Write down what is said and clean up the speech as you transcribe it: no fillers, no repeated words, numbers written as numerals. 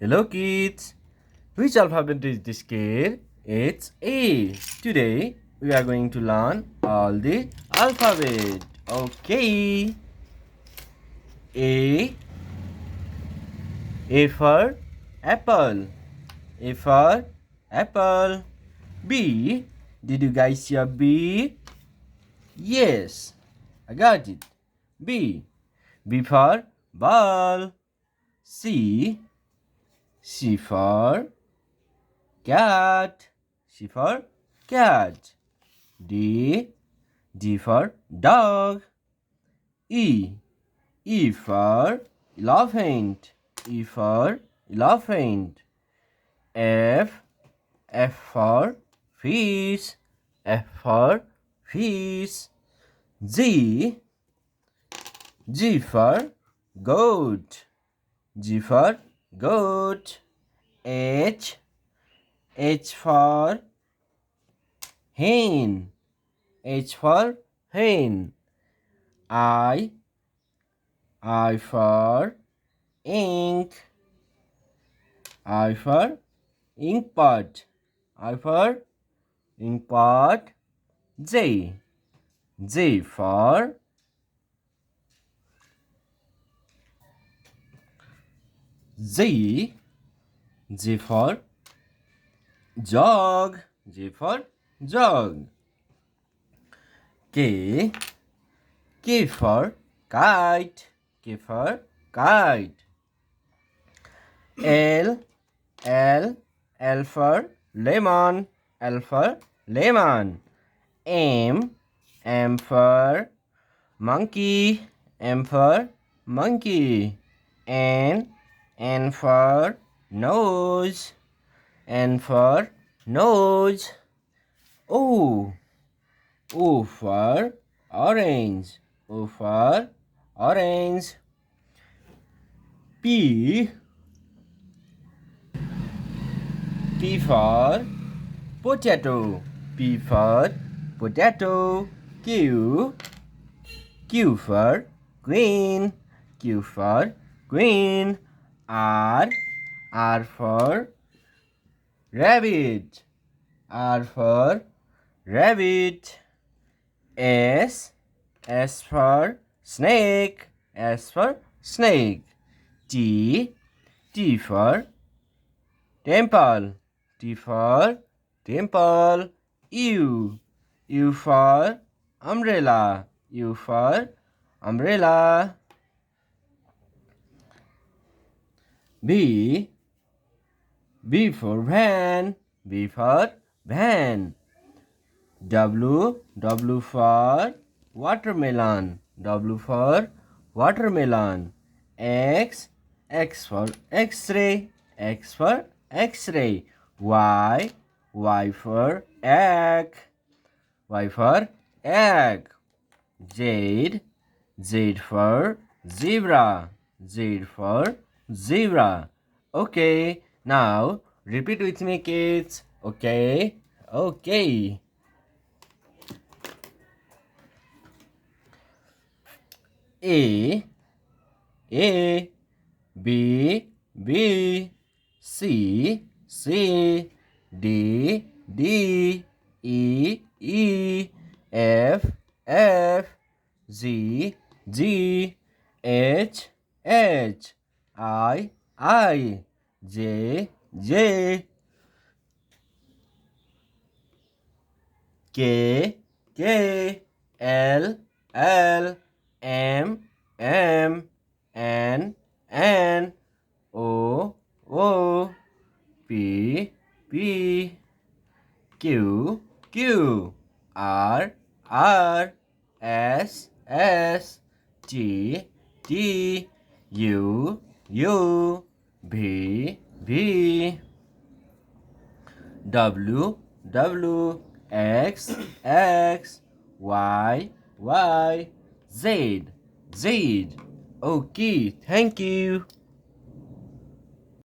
Hello kids! Which alphabet is this kid? It's A. Today we are going to learn all the alphabet. Okay. A. A for apple. A for apple. B. Did you guys hear B? Yes, I got it. B. B for ball. C. C for cat. C for cat. D. D for dog. E. E for elephant. E for elephant. F. F for fish. F for fish. G. G for goat. G for goat. H. H for hen. H for hen. I for ink. I for ink pot. I for ink pot. J. J for J. J for jog. J for jog. K. K for kite. K for kite. L. L. L for lemon. L for lemon. M. M for monkey. M for monkey. N. N for nose. N for nose. O. O for orange. O for orange. P. P for potato. P for potato. Q. Q for queen. Q for queen. R. R for rabbit. R for rabbit. S. S for snake. S for snake. T. T for temple. T for temple. U. U for umbrella. U for umbrella. B. B for van. B for van. W. W for watermelon. W for watermelon. X. X for X-ray. X for X-ray. Y. Y for egg. Y for egg. Z. Z for zebra. Z for zebra. Okay, now repeat with me, kids. Okay, okay. A. A. B. B. C. C. D. D. E. E. F. F. G. G. H. H. I. J. J. K. K. L. L. M. M. N. N. O. O. P. P. Q. Q. R. R. S. S. T. T. U. U. V. V. W. W. X. X. Y. Y. Z. Z. Okay, thank you.